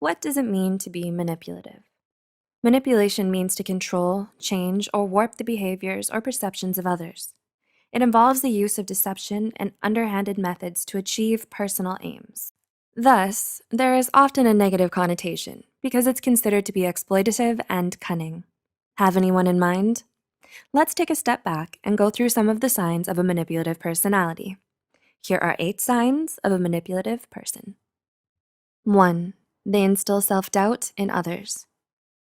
What does it mean to be manipulative? Manipulation means to control, change, or warp the behaviors or perceptions of others. It involves the use of deception and underhanded methods to achieve personal aims. Thus, there is often a negative connotation because it's considered to be exploitative and cunning. Have anyone in mind? Let's take a step back and go through some of the signs of a manipulative personality. Here are 8 signs of a manipulative person. 1. They instill self-doubt in others.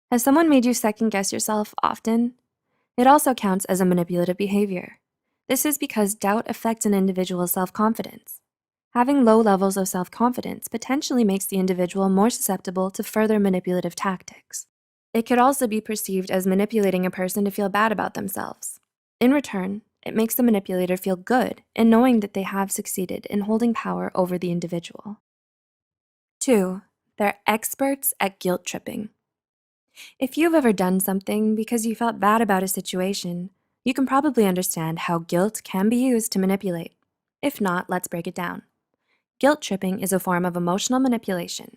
Has someone made you second-guess yourself often? It also counts as a manipulative behavior. This is because doubt affects an individual's self-confidence. Having low levels of self-confidence potentially makes the individual more susceptible to further manipulative tactics. It could also be perceived as manipulating a person to feel bad about themselves. In return, it makes the manipulator feel good in knowing that they have succeeded in holding power over the individual. 2. They're experts at guilt tripping. If you've ever done something because you felt bad about a situation, you can probably understand how guilt can be used to manipulate. If not, let's break it down. Guilt tripping is a form of emotional manipulation.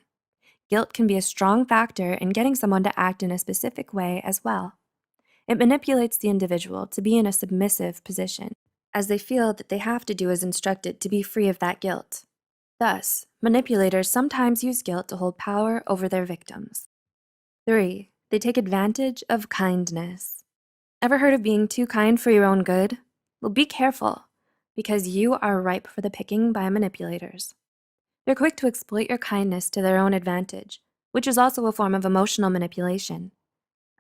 Guilt can be a strong factor in getting someone to act in a specific way as well. It manipulates the individual to be in a submissive position, as they feel that they have to do as instructed to be free of that guilt. Thus, manipulators sometimes use guilt to hold power over their victims. 3. They take advantage of kindness. Ever heard of being too kind for your own good? Well, be careful, because you are ripe for the picking by manipulators. They're quick to exploit your kindness to their own advantage, which is also a form of emotional manipulation.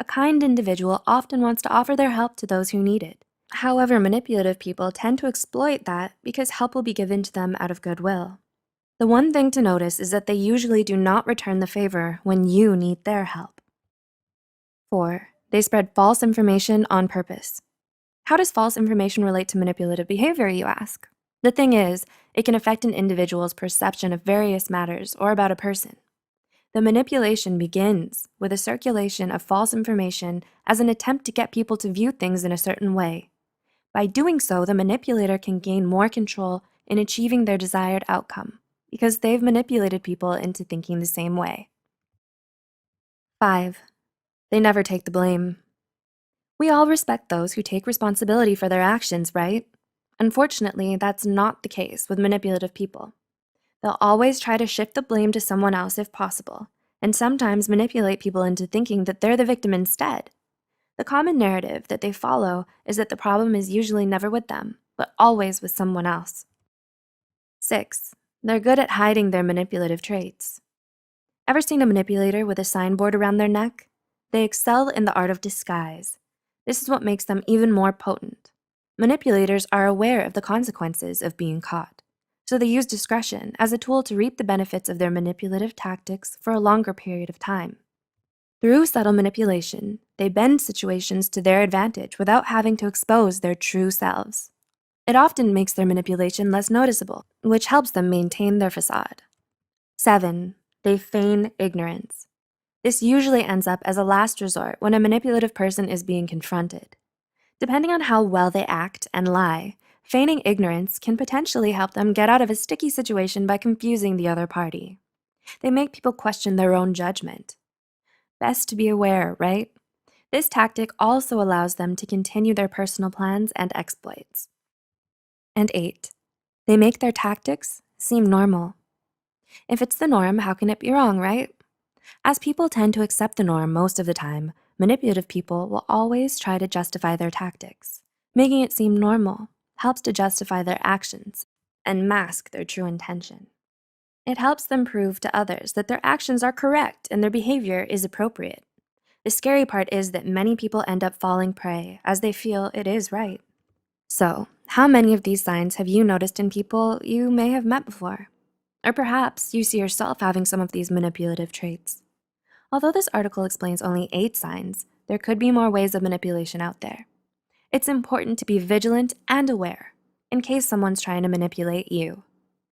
A kind individual often wants to offer their help to those who need it. However, manipulative people tend to exploit that because help will be given to them out of goodwill. The one thing to notice is that they usually do not return the favor when you need their help. 4. They spread false information on purpose. How does false information relate to manipulative behavior, you ask? The thing is, it can affect an individual's perception of various matters or about a person. The manipulation begins with a circulation of false information as an attempt to get people to view things in a certain way. By doing so, the manipulator can gain more control in achieving their desired outcome because they've manipulated people into thinking the same way. 5. They never take the blame. We all respect those who take responsibility for their actions, right? Unfortunately, that's not the case with manipulative people. They'll always try to shift the blame to someone else if possible, and sometimes manipulate people into thinking that they're the victim instead. The common narrative that they follow is that the problem is usually never with them, but always with someone else. 6. They're good at hiding their manipulative traits. Ever seen a manipulator with a signboard around their neck? They excel in the art of disguise. This is what makes them even more potent. Manipulators are aware of the consequences of being caught, so they use discretion as a tool to reap the benefits of their manipulative tactics for a longer period of time. Through subtle manipulation, they bend situations to their advantage without having to expose their true selves. It often makes their manipulation less noticeable, which helps them maintain their facade. 7. They feign ignorance. This usually ends up as a last resort when a manipulative person is being confronted. Depending on how well they act and lie, feigning ignorance can potentially help them get out of a sticky situation by confusing the other party. They make people question their own judgment. Best to be aware, right? This tactic also allows them to continue their personal plans and exploits. And 8. They make their tactics seem normal. If it's the norm, how can it be wrong, right? As people tend to accept the norm most of the time, manipulative people will always try to justify their tactics. Making it seem normal helps to justify their actions and mask their true intention. It helps them prove to others that their actions are correct and their behavior is appropriate. The scary part is that many people end up falling prey as they feel it is right. So, how many of these signs have you noticed in people you may have met before? Or perhaps you see yourself having some of these manipulative traits. Although this article explains only 8 signs, there could be more ways of manipulation out there. It's important to be vigilant and aware in case someone's trying to manipulate you.